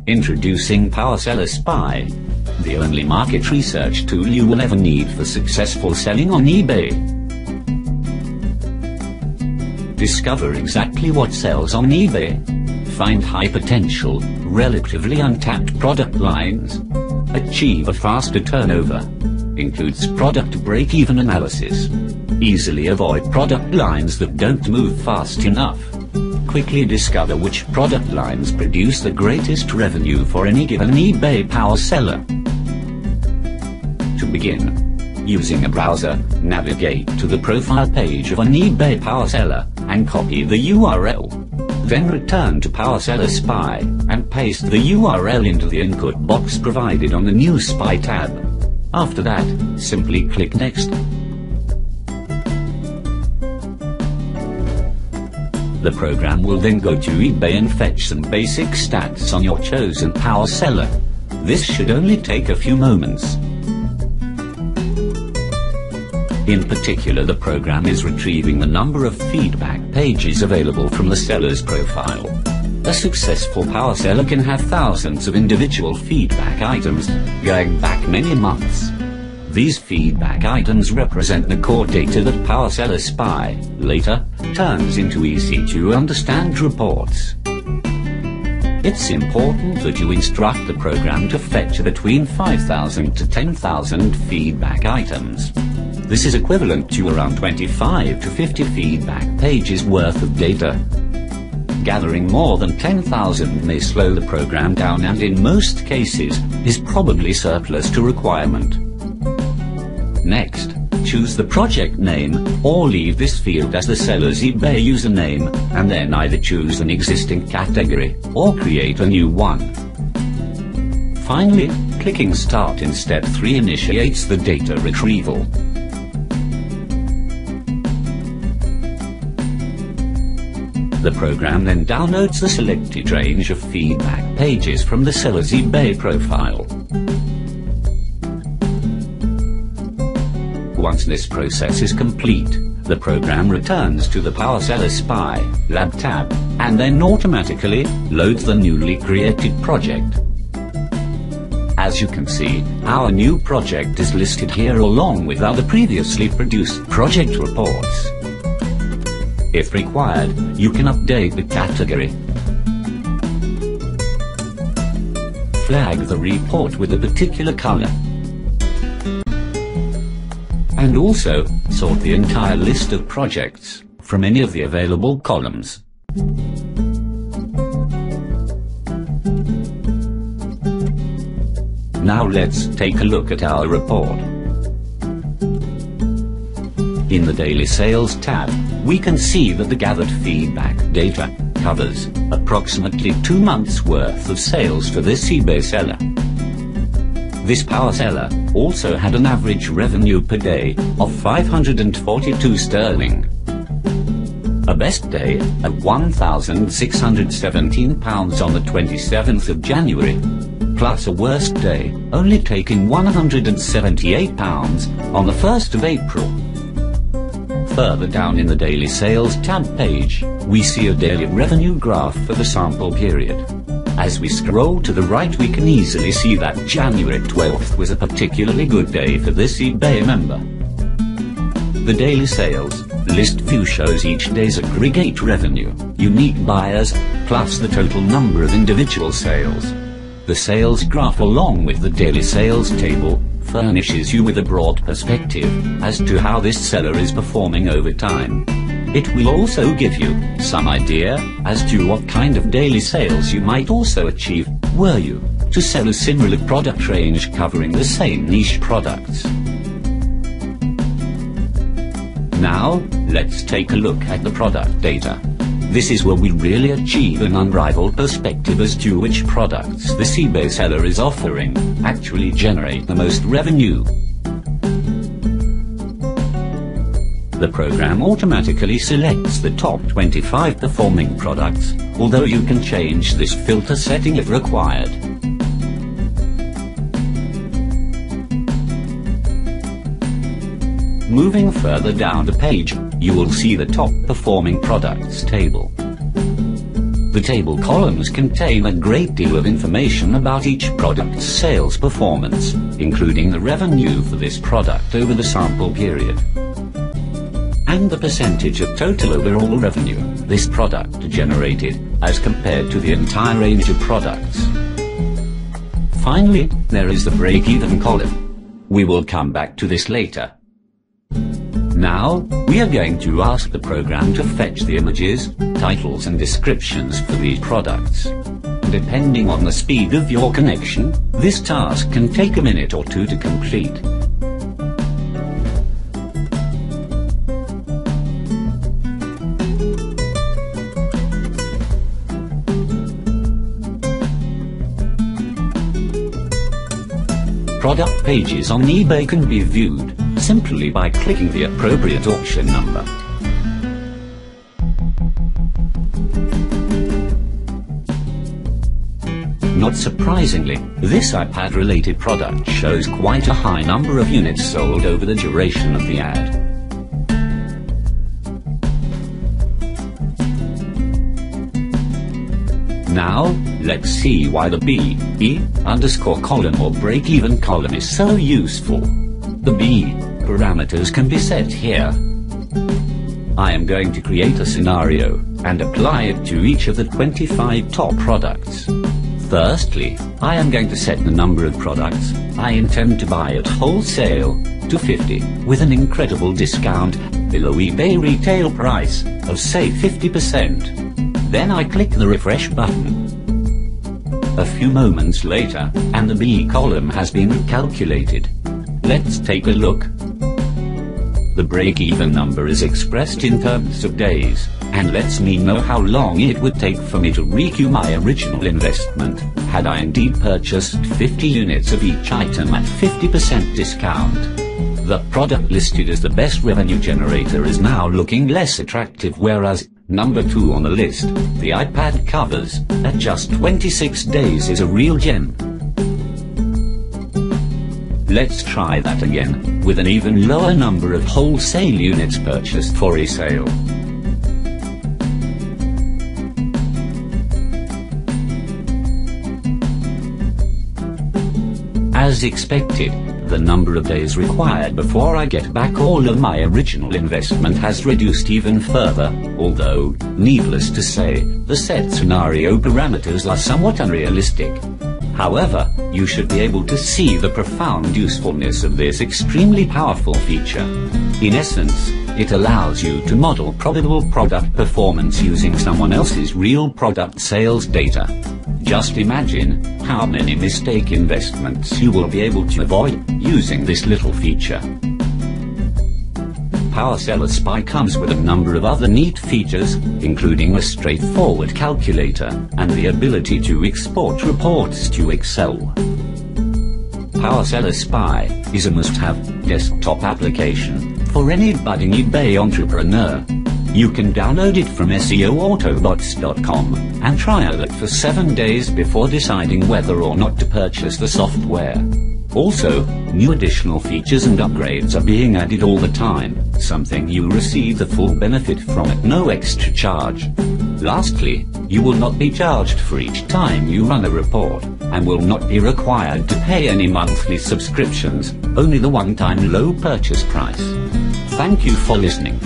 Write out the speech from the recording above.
Introducing PowerSellerSpy, the only market research tool you will ever need for successful selling on eBay. Discover exactly what sells on eBay. Find high potential, relatively untapped product lines. Achieve a faster turnover. Includes product break-even analysis. Easily avoid product lines that don't move fast enough. Quickly discover which product lines produce the greatest revenue for any given eBay power seller. To begin, using a browser, navigate to the profile page of an eBay power seller and copy the URL. Then return to PowerSellerSpy and paste the URL into the input box provided on the New Spy tab. After that, simply click Next. The program will then go to eBay and fetch some basic stats on your chosen power seller. This should only take a few moments. In particular, the program is retrieving the number of feedback pages available from the seller's profile. A successful power seller can have thousands of individual feedback items, going back many months. These feedback items represent the core data that PowerSellerSpy later turns into easy-to-understand reports. It's important that you instruct the program to fetch between 5,000 to 10,000 feedback items. This is equivalent to around 25 to 50 feedback pages worth of data. Gathering more than 10,000 may slow the program down and in most cases is probably surplus to requirement. Next, choose the project name or leave this field as the seller's eBay username, and then either choose an existing category or create a new one. Finally, clicking Start in step 3 initiates the data retrieval. The program then downloads the selected range of feedback pages from the seller's eBay profile. Once this process is complete, the program returns to the PowerSellerSpy Lab tab, and then automatically loads the newly created project. As you can see, our new project is listed here along with other previously produced project reports. If required, you can update the category. Flag the report with a particular color. And also, sort the entire list of projects from any of the available columns. Now let's take a look at our report. In the Daily Sales tab, we can see that the gathered feedback data covers approximately 2 months' worth of sales for this eBay seller. This power seller also had an average revenue per day of 542 sterling. A best day at £1,617 on the 27th of January, plus a worst day only taking £178 on the 1st of April. Further down in the Daily Sales tab page, we see a daily revenue graph for the sample period. As we scroll to the right, we can easily see that January 12th was a particularly good day for this eBay member. The Daily Sales list view shows each day's aggregate revenue, unique buyers, plus the total number of individual sales. The sales graph along with the Daily Sales table furnishes you with a broad perspective as to how this seller is performing over time. It will also give you some idea as to what kind of daily sales you might also achieve were you to sell a similar product range covering the same niche products. Now, let's take a look at the product data. This is where we really achieve an unrivaled perspective as to which products this eBay seller is offering actually generate the most revenue. The program automatically selects the top 25 performing products, although you can change this filter setting if required. Moving further down the page, you will see the top performing products table. The table columns contain a great deal of information about each product's sales performance, including the revenue for this product over the sample period, and the percentage of total overall revenue this product generated as compared to the entire range of products. Finally, there is the break-even column. We will come back to this later. Now, we are going to ask the program to fetch the images, titles and descriptions for these products. Depending on the speed of your connection, this task can take a minute or two to complete. Product pages on eBay can be viewed simply by clicking the appropriate auction number. Not surprisingly, this iPad-related product shows quite a high number of units sold over the duration of the ad. Now, let's see why the B underscore column or break-even column is so useful. The B parameters can be set here. I am going to create a scenario and apply it to each of the 25 top products. Firstly, I am going to set the number of products I intend to buy at wholesale to 50 with an incredible discount below eBay retail price of say 50%. Then I click the refresh button. A few moments later, and the B column has been calculated. Let's take a look. The break-even number is expressed in terms of days, and lets me know how long it would take for me to recoup my original investment, had I indeed purchased 50 units of each item at 50% discount. The product listed as the best revenue generator is now looking less attractive, whereas number 2 on the list, the iPad covers, at just 26 days is a real gem. Let's try that again, with an even lower number of wholesale units purchased for resale. As expected, the number of days required before I get back all of my original investment has reduced even further, although, needless to say, the set scenario parameters are somewhat unrealistic. However, you should be able to see the profound usefulness of this extremely powerful feature. In essence, it allows you to model probable product performance using someone else's real product sales data. Just imagine how many mistake investments you will be able to avoid using this little feature. PowerSellerSpy comes with a number of other neat features, including a straightforward calculator and the ability to export reports to Excel. PowerSellerSpy is a must-have desktop application for any budding eBay entrepreneur. You can download it from SEOautobots.com and trial it for 7 days before deciding whether or not to purchase the software. Also, new additional features and upgrades are being added all the time, something you receive the full benefit from at no extra charge. Lastly, you will not be charged for each time you run a report, and will not be required to pay any monthly subscriptions, only the one-time low purchase price. Thank you for listening.